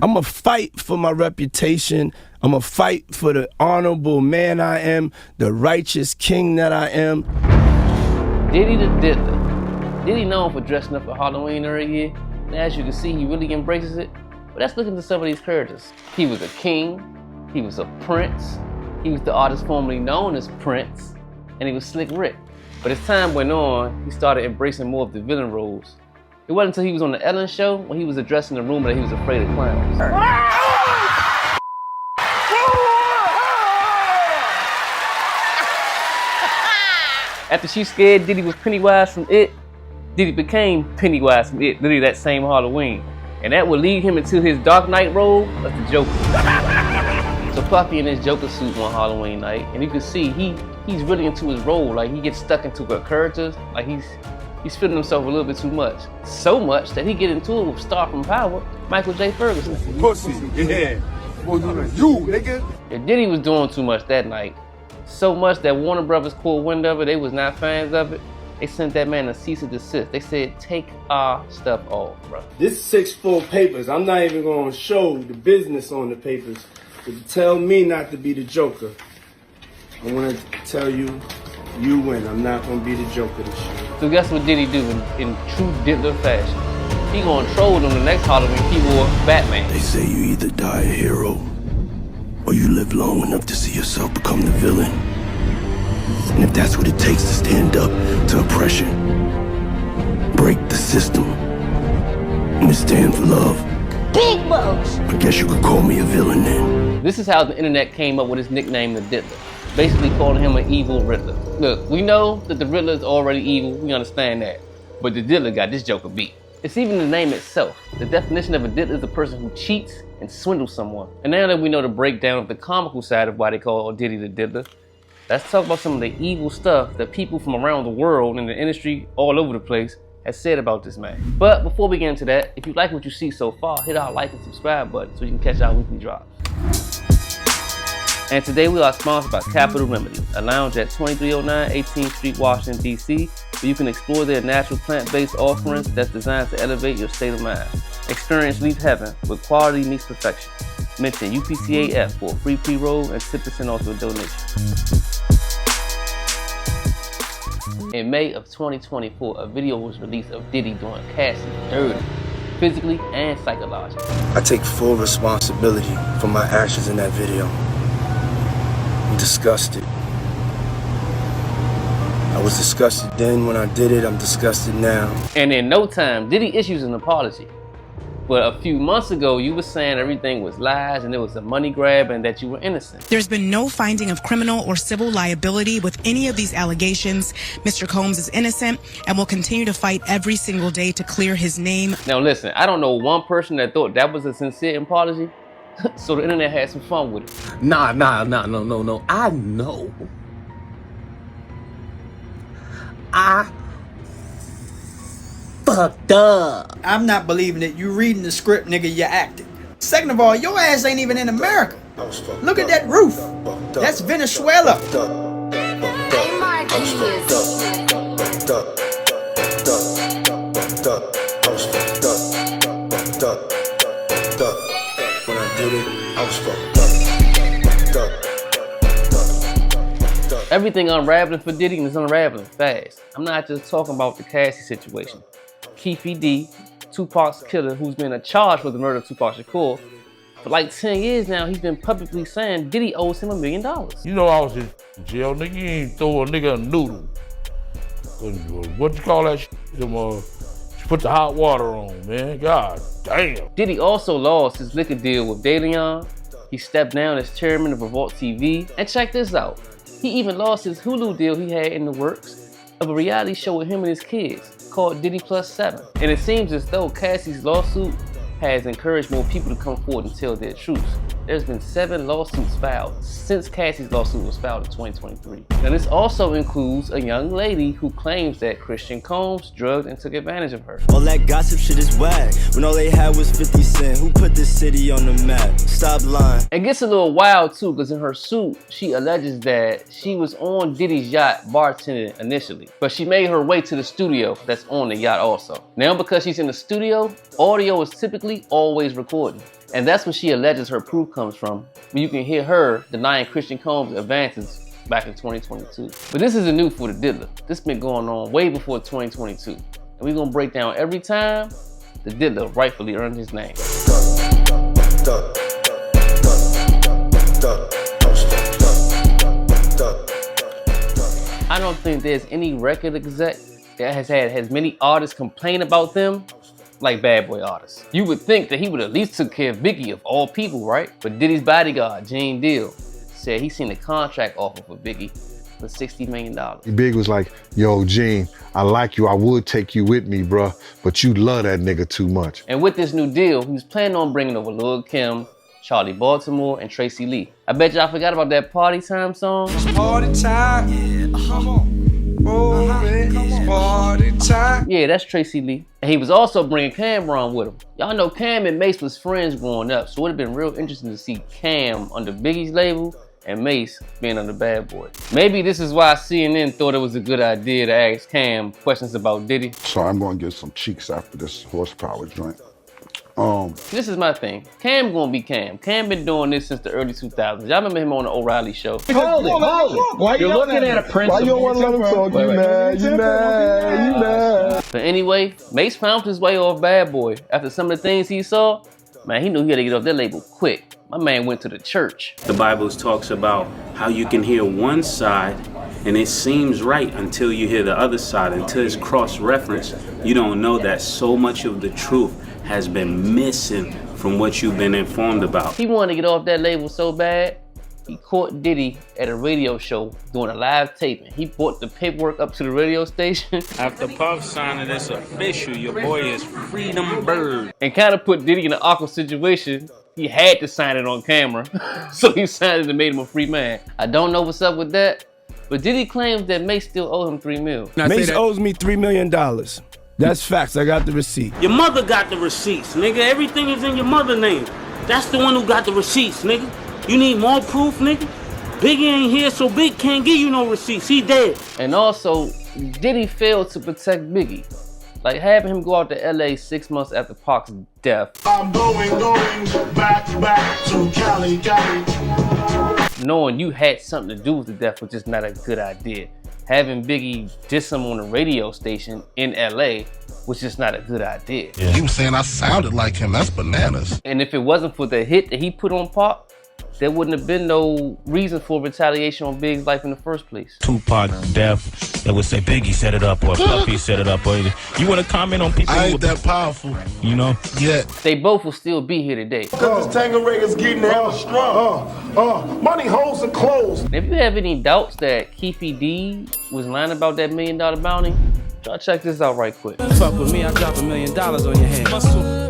I'ma fight for my reputation. I'ma fight for the honorable man I am, the righteous king that I am. Diddy the Diddler. Diddy known for dressing up for Halloween every year, and as you can see, he really embraces it. But let's look into some of these characters. He was a king, he was a prince, he was the artist formerly known as Prince, and he was Slick Rick. But as time went on, he started embracing more of the villain roles. It wasn't until he was on the Ellen Show when he was addressing the rumor that he was afraid of clowns. After she scared Diddy was Pennywise from It, Diddy became Pennywise from It, literally that same Halloween. And that would lead him into his Dark Knight role as the Joker. So Puffy in his Joker suit one Halloween night, and you can see he's really into his role. Like, he gets stuck into a character, like he's feeling himself a little bit too much. So much that he get into it with star from Power, Michael J. Ferguson. Pussy, yeah. You, nigga. And Diddy was doing too much that night. So much that Warner Brothers caught wind of it. They was not fans of it. They sent that man a cease and desist. They said, take our stuff off, bro. This is 6 full papers. I'm not even gonna show the business on the papers. But to tell me not to be the Joker, I wanna tell you, you win. I'm not gonna be the Joker this year. So guess what Diddy do in true Diddler fashion? He gonna troll them the next Halloween. He wore Batman. They say you either die a hero, or you live long enough to see yourself become the villain. And if that's what it takes to stand up to oppression, break the system, and to stand for love, Big Bones. I guess you could call me a villain then. This is how the internet came up with his nickname, the Diddler. Basically calling him an evil Riddler. Look, we know that the Riddler is already evil, we understand that. But the Diddler got this Joker beat. It's even the name itself. The definition of a Diddler is a person who cheats and swindles someone. And now that we know the breakdown of the comical side of why they call Diddy the Diddler, let's talk about some of the evil stuff that people from around the world and the industry all over the place has said about this man. But before we get into that, if you like what you see so far, hit our like and subscribe button so you can catch our weekly drops. And today we are sponsored by Capital Remedy, a lounge at 2309 18th Street, Washington, D.C., where you can explore their natural plant-based offerings that's designed to elevate your state of mind. Experience Leaf Heaven, where quality meets perfection. Mention UPCAF for a free pre-roll and 10% off your donation. In May of 2024, a video was released of Diddy doing Cassie dirty, physically and psychologically. I take full responsibility for my actions in that video. I'm disgusted. I was disgusted then when I did it, I'm disgusted now. And in no time, Diddy issues an apology. But a few months ago, you were saying everything was lies and it was a money grab and that you were innocent. There's been no finding of criminal or civil liability with any of these allegations. Mr. Combs is innocent and will continue to fight every single day to clear his name. Now listen, I don't know one person that thought that was a sincere apology. So the internet had some fun with it. No. I know. I fucked up. I'm not believing it. You reading the script, nigga, you acting. Second of all, your ass ain't even in America. Look at that roof. That's Venezuela. When I did it, I was fucked up. Everything unraveling for Diddy is unraveling fast. I'm not just talking about the Cassie situation. P.diddy, Tupac's killer, who's been charged for the murder of Tupac Shakur, for like 10 years now, he's been publicly saying Diddy owes him $1 million. You know I was in jail, nigga. You ain't throw a nigga a noodle. What you call that shit? Put the hot water on, man. God damn. Diddy also lost his liquor deal with De Leon. He stepped down as chairman of Revolt TV. And check this out. He even lost his Hulu deal he had in the works of a reality show with him and his kids called Diddy Plus 7. And it seems as though Cassie's lawsuit has encouraged more people to come forward and tell their truths. There's been 7 lawsuits filed since Cassie's lawsuit was filed in 2023. Now this also includes a young lady who claims that Christian Combs drugged and took advantage of her. All that gossip shit is whack. When all they had was 50 Cent. Who put this city on the map? Stop lying. It gets a little wild too, because in her suit, she alleges that she was on Diddy's yacht bartending initially, but she made her way to the studio that's on the yacht also. Now because she's in the studio, audio is typically always recording. And that's what she alleges her proof comes from, when you can hear her denying Christian Combs' advances back in 2022. But this isn't new for the Diddler. This been going on way before 2022. And we're gonna break down every time the Diddler rightfully earned his name. I don't think there's any record exec that has had as many artists complain about them like Bad Boy artists. You would think that he would at least took care of Biggie of all people, right? But Diddy's bodyguard, Gene Deal, said he seen a contract offer for Biggie for $60 million. Big was like, yo, Gene, I like you. I would take you with me, bruh, but you love that nigga too much. And with this new deal, he was planning on bringing over Lil' Kim, Charlie Baltimore, and Tracy Lee. I bet y'all forgot about that Party Time song. Party time. Yeah, come on. Party time. Yeah, that's Tracy Lee. And he was also bringing Cameron with him. Y'all know Cam and Mace was friends growing up, so it would have been real interesting to see Cam under Biggie's label and Mace being under Bad Boy. Maybe this is why CNN thought it was a good idea to ask Cam questions about Diddy. So I'm gonna get some cheeks after this horsepower joint. This is my thing. Cam gonna be Cam. Cam been doing this since the early 2000s. Y'all remember him on the O'Reilly show? Hold it. Why you're looking at a principal? Why you don't want to let him talk? You mad. But anyway, Mace found his way off Bad Boy. After some of the things he saw, man, he knew he had to get off that label quick. My man went to the church. The Bible talks about how you can hear one side and it seems right until you hear the other side. Until it's cross-referenced, you don't know that so much of the truth has been missing from what you've been informed about. He wanted to get off that label so bad, he caught Diddy at a radio show doing a live taping. He brought the paperwork up to the radio station. After Puff signing, it's official. Your boy is Freedom Bird. And kind of put Diddy in an awkward situation. He had to sign it on camera. So he signed it and made him a free man. I don't know what's up with that, but Diddy claims that Mace still owe him $3 million. Mace owes me $3 million. That's facts. I got the receipt. Your mother got the receipts, nigga. Everything is in your mother's name. That's the one who got the receipts, nigga. You need more proof, nigga? Biggie ain't here, so Big can't give you no receipts. He dead. And also, Diddy failed to protect Biggie. Like having him go out to LA 6 months after Pac's death. I'm going back to Cali. Knowing you had something to do with the death was just not a good idea. Having Biggie diss him on a radio station in LA was just not a good idea. Yeah. You saying I sounded like him, that's bananas. And if it wasn't for the hit that he put on Pac, there wouldn't have been no reason for retaliation on Big's life in the first place. Tupac death, they would say Biggie set it up or Puffy set it up or anything. You want to comment on people? I ain't that powerful, you know? Yeah. They both will still be here today. Because this Tangeray is getting hella strong. Money, holes, and clothes. If you have any doubts that p.diddy was lying about that $1 million bounty, try to check this out right quick. Fuck with me, I drop $1 million on your head.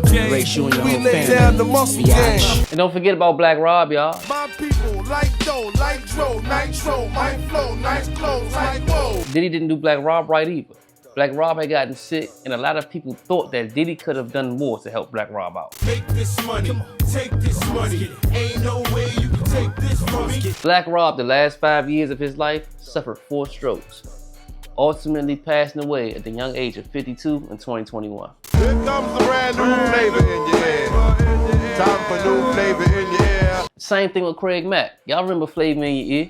Race you and your whole family. Down the muscle gang. And don't forget about Black Rob, y'all. My people like dough, like dro, nitro, my flow, nice clothes, like whoa. Diddy didn't do Black Rob right either. Black Rob had gotten sick, and a lot of people thought that Diddy could have done more to help Black Rob out. Take this money, take this money. Ain't no way you can take this from me. Black Rob, the last 5 years of his life, suffered 4 strokes, ultimately passing away at the young age of 52 in 2021. Here comes the brand new flavor in your ear. Time for new flavor in your ear. Same thing with Craig Mack. Y'all remember Flavor in Your Ear?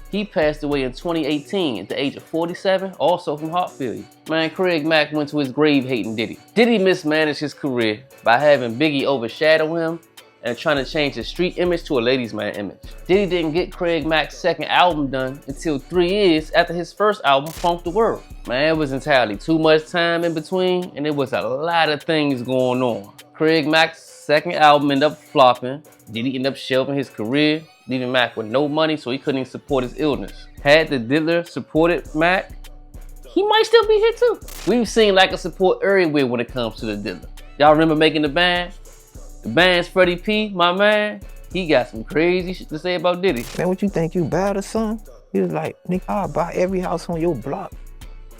He passed away in 2018 at the age of 47, also from heart failure. Man, Craig Mack went to his grave hating Diddy. Diddy mismanaged his career by having Biggie overshadow him and trying to change his street image to a ladies' man image. Diddy didn't get Craig Mack's second album done until 3 years after his first album, Funk the World. Man, it was entirely too much time in between, and there was a lot of things going on. Craig Mack's second album ended up flopping. Diddy ended up shelving his career, leaving Mack with no money so he couldn't even support his illness. Had the Diddler supported Mack, he might still be here too. We've seen lack of support everywhere when it comes to the Diddler. Y'all remember Making the Band? The Band's Freddie P, my man, he got some crazy shit to say about Diddy. Man, what you think, you bad or something? He was like, nigga, I'll buy every house on your block.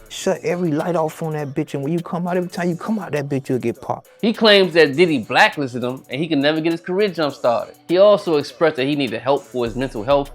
Shut every light off on that bitch, and when you come out, every time you come out that bitch, you'll get popped. He claims that Diddy blacklisted him and he can never get his career jump started. He also expressed that he needed help for his mental health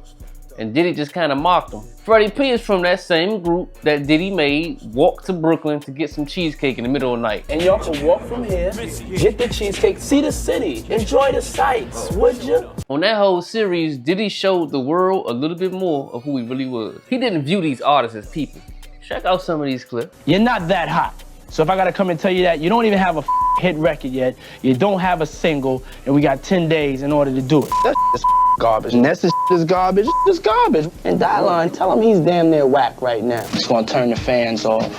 and Diddy just kind of mocked him. Freddie P is from that same group that Diddy made walk to Brooklyn to get some cheesecake in the middle of the night. And y'all can walk from here, get the cheesecake, see the city, enjoy the sights, would you? On that whole series, Diddy showed the world a little bit more of who he really was. He didn't view these artists as people. Check out some of these clips. You're not that hot. So if I gotta come and tell you that, you don't even have a hit record yet, you don't have a single, and we got 10 days in order to do it. That's garbage. And that's the garbage. It's garbage. And Dylan, tell him he's damn near whack right now. It's gonna turn the fans off,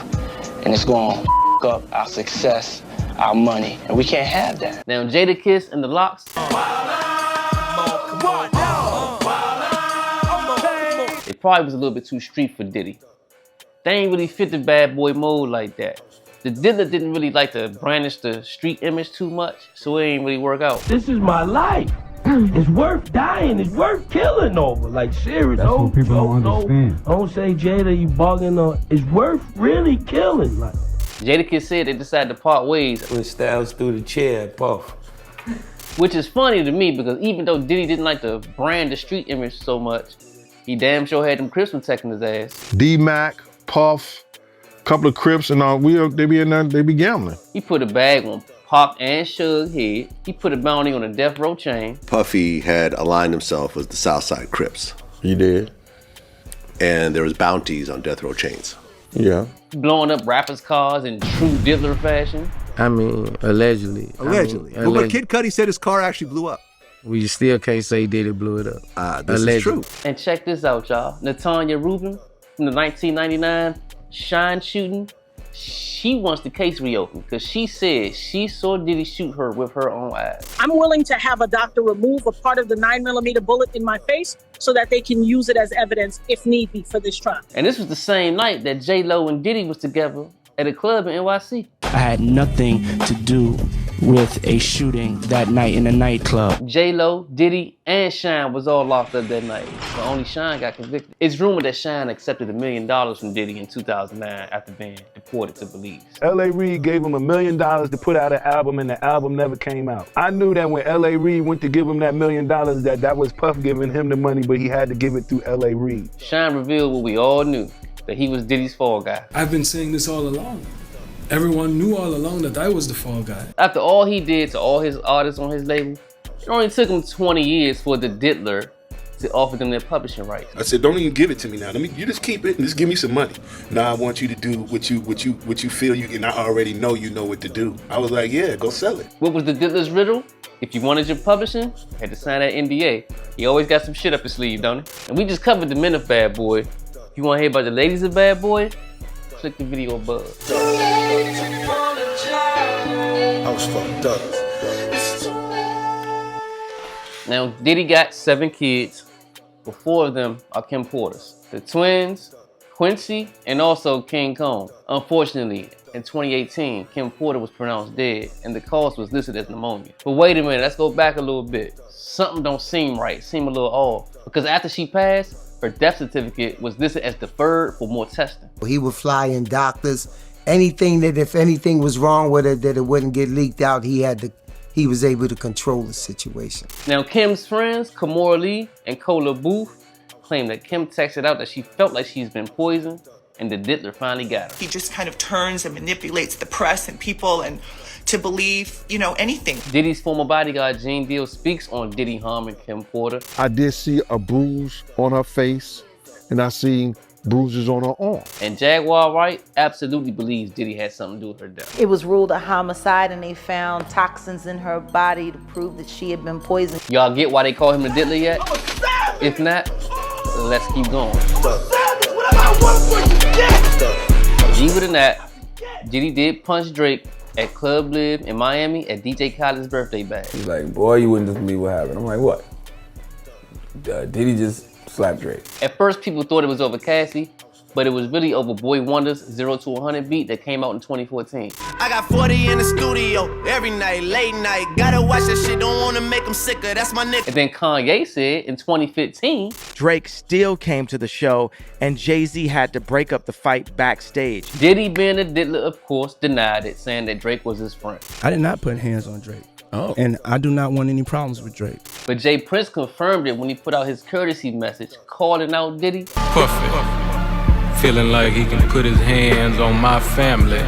and it's gonna up our success, our money, and we can't have that. Now Jadakiss and the Locks, it probably was a little bit too street for Diddy. They ain't really fit the bad boy mode like that. The Diddler didn't really like to brandish the street image too much, so it ain't really work out. This is my life. It's worth dying. It's worth killing over. Like, serious. That's what people don't understand. Don't say, Jada, you bugging on. It's worth really killing. Like, Jadakiss said they decided to part ways. When Styles through the chair, puff. Which is funny to me because even though Diddy didn't like to brand the street image so much, he damn sure had them Crips protecting his ass. D-Mac, Puff, couple of Crips, and they be in there, they be gambling. He put a bag on Pac and Suge's head. He put a bounty on a death row chain. Puffy had aligned himself with the Southside Crips. He did. And there was bounties on death row chains. Yeah. Blowing up rappers' cars in true Diddler fashion. I mean, allegedly. Allegedly. But Kid Cudi said his car actually blew up. We still can't say Diddy blew it up. This is true. And check this out, y'all. Natanya Rubin from the 1999 Shine shooting, she wants the case reopened because she said she saw Diddy shoot her with her own eyes. I'm willing to have a doctor remove a part of the 9mm bullet in my face so that they can use it as evidence if need be for this trial. And this was the same night that J-Lo and Diddy was together at a club in NYC. I had nothing to do with a shooting that night in a nightclub. J-Lo, Diddy, and Shine was all locked up that night, but only Shine got convicted. It's rumored that Shine accepted $1 million from Diddy in 2009 after being deported to Belize. L.A. Reid gave him $1 million to put out an album, and the album never came out. I knew that when L.A. Reid went to give him that $1 million, that was Puff giving him the money, but he had to give it through L.A. Reid. Shine revealed what we all knew, that he was Diddy's fall guy. I've been saying this all along. Everyone knew all along that I was the fall guy. After all he did to all his artists on his label, it only took him 20 years for the Diddler to offer them their publishing rights. I said, don't even give it to me now. You just keep it and just give me some money. Now I want you to do what you feel you can. I already know you know what to do. I was like, yeah, go sell it. What was the Diddler's riddle? If you wanted your publishing, you had to sign that NDA. He always got some shit up his sleeve, don't he? And we just covered the men of Bad Boy. If you want to hear about the ladies of Bad Boy, click the video above. I was fucked up. Now, Diddy got 7 kids, but 4 of them are Kim Porter's. The twins, Quincy, and also King Kong. Unfortunately, in 2018, Kim Porter was pronounced dead, and the cause was listed as pneumonia. But wait a minute, let's go back a little bit. Something don't seem right, seem a little off. Because after she passed, her death certificate was listed as deferred for more testing. He would fly in doctors. Anything that if anything was wrong with it, that it wouldn't get leaked out, he was able to control the situation. Now, Kim's friends, Kamora Lee and Kola Booth, claim that Kim texted out that she felt like she's been poisoned, and the Diddler finally got her. He just kind of turns and manipulates the press and people and to believe, anything. Diddy's former bodyguard, Gene Deal, speaks on Diddy harming Kim Porter. I did see a bruise on her face, and I seen bruises on her arm. And Jaguar Wright absolutely believes Diddy had something to do with her death. It was ruled a homicide and they found toxins in her body to prove that she had been poisoned. Y'all get why they call him the Diddler yet? If not, let's keep going. Believe it or not, Diddy did punch Drake at Club Live in Miami at DJ Khaled's birthday bash. He's like, boy, you wouldn't just believe what happened. I'm like, what? Diddy just slapped Drake. At first, people thought it was over Cassie, but it was really over Boy Wonder's 0 to 100 beat that came out in 2014. I got 40 in the studio every night, late night. Gotta watch that shit, don't wanna make them sicker. That's my nigga. And then Kanye said in 2015, Drake still came to the show and Jay-Z had to break up the fight backstage. Diddy, being a Diddler, of course, denied it, saying that Drake was his friend. I did not put hands on Drake. Oh. And I do not want any problems with Drake. But Jay Prince confirmed it when he put out his courtesy message calling out Diddy. Puffy, feeling like he can put his hands on my family,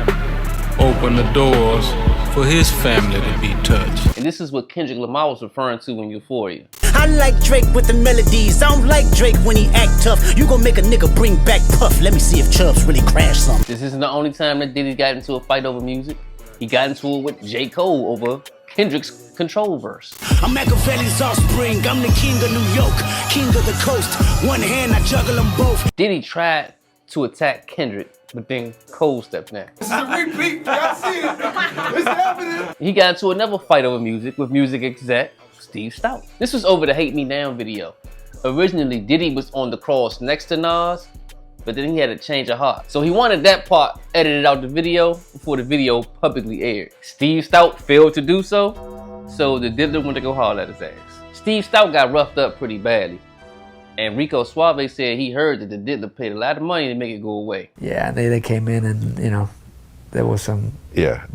open the doors for his family to be touched. And this is what Kendrick Lamar was referring to in Euphoria. I like Drake with the melodies. I don't like Drake when he act tough. You gon' make a nigga bring back Puff. Let me see if Chubbs really crashed something. This isn't the only time that Diddy got into a fight over music. He got into it with J. Cole over Kendrick's Control verse. I'm Machiavelli's offspring. I'm the king of New York, king of the coast. One hand, I juggle them both. Diddy tried to attack Kendrick, but then Cole stepped in. It's a repeat. Y'all see it. It's happening. He got into another fight over music with music exec Steve Stout. This was over the Hate Me Now video. Originally, Diddy was on the cross next to Nas, but then he had a change of heart. So he wanted that part edited out the video before the video publicly aired. Steve Stout failed to do so the Diddler went to go holler at his ass. Steve Stout got roughed up pretty badly. And Rico Suave said he heard that the Diddler paid a lot of money to make it go away. Yeah, they came in and, you know, there was some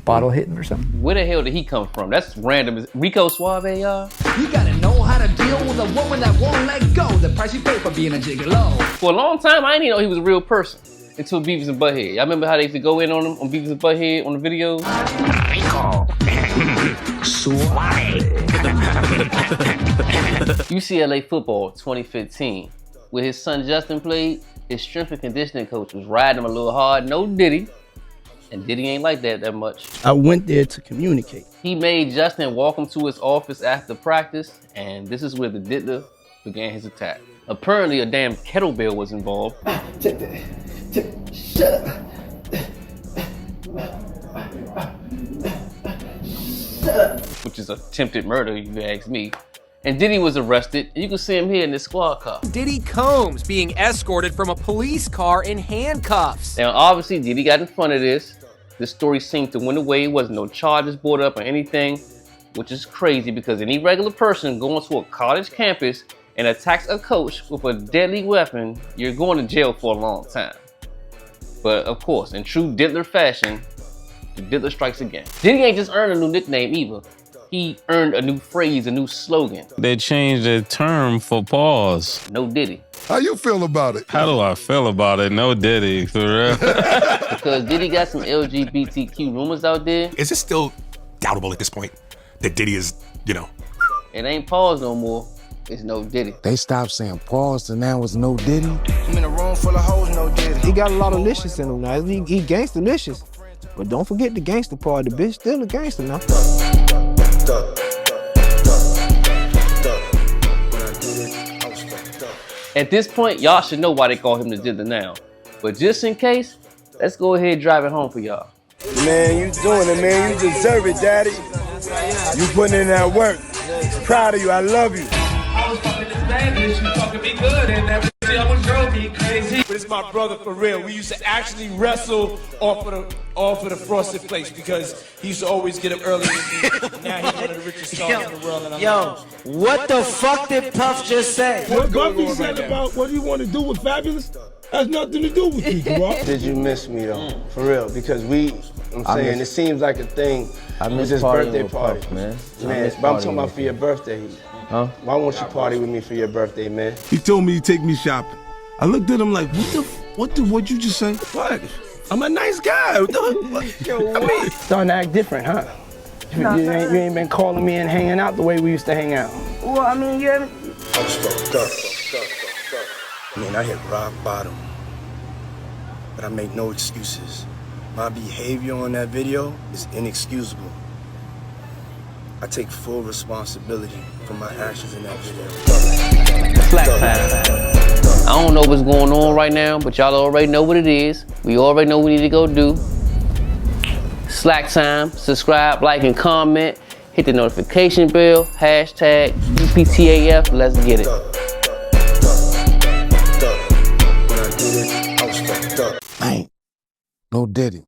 bottle hitting or something. Where the hell did he come from? That's random. Rico Suave, y'all? You gotta know how to deal with a woman that won't let go. The price you pay for being a gigolo. For a long time, I didn't even know he was a real person until Beavis and Butthead. Y'all remember how they used to go in on him on Beavis and Butthead on the videos? Rico. Suave. UCLA football 2015. Where his son Justin played, his strength and conditioning coach was riding him a little hard. No Diddy. And Diddy ain't like that much. I went there to communicate. He made Justin walk him to his office after practice, and this is where the Diddler began his attack. Apparently a damn kettlebell was involved. Shut up. Which is attempted murder, if you ask me. And Diddy was arrested. You can see him here in this squad car. Diddy Combs being escorted from a police car in handcuffs. Now, obviously, Diddy got in front of this. The story seemed to went away. There wasn't no charges brought up or anything, which is crazy because any regular person going to a college campus and attacks a coach with a deadly weapon, you're going to jail for a long time. But of course, in true Diddler fashion, the Diddler strikes again. Diddy ain't just earned a new nickname either. He earned a new phrase, a new slogan. They changed the term for pause. No Diddy. How you feel about it? How do I feel about it? No Diddy, for real. Because Diddy got some LGBTQ rumors out there. Is it still doubtable at this point that Diddy is, you know? It ain't pause no more. It's no Diddy. They stopped saying pause and now it's no Diddy. I'm in a room full of hoes, no Diddy. He got a lot of licious in him now. He gangsta-licious. But don't forget the gangster part. The bitch still a gangster now. At this point, y'all should know why they call him the Diddler now. But just in case, let's go ahead and drive it home for y'all. Man, you doing it, man. You deserve it, daddy. You putting in that work. Proud of you. I love you. I was fucking this bad bitch. You fucking me good, and that shit almost drove me crazy. But it's my brother for real. We used to actually wrestle off of the frosted flakes because he used to always get up early with me. Now he's one of the richest stars in the world. And What the fuck did Puff just say? What Buffy said about what you want to do with Fabulous has nothing to do with you, bro. Did you miss me though? For real? Because I'm saying it seems like a thing. I with miss this partying birthday with party, Puff, man. Man, but I'm talking about for your birthday. Huh? Why won't you party with me for your birthday, man? He told me to take me shopping. I looked at him like, what'd you just say? What? I'm a nice guy. Starting to act different, huh? You ain't been calling me and hanging out the way we used to hang out. Well, I mean, yeah. I'm fucked up. I mean, I hit rock bottom, but I make no excuses. My behavior on that video is inexcusable. I take full responsibility for my actions in that video. Slack time. I don't know what's going on right now, but y'all already know what it is. We already know what we need to go do. Slack time. Subscribe, like, and comment. Hit the notification bell. Hashtag UPTAF. Let's get it. Man, no Diddy.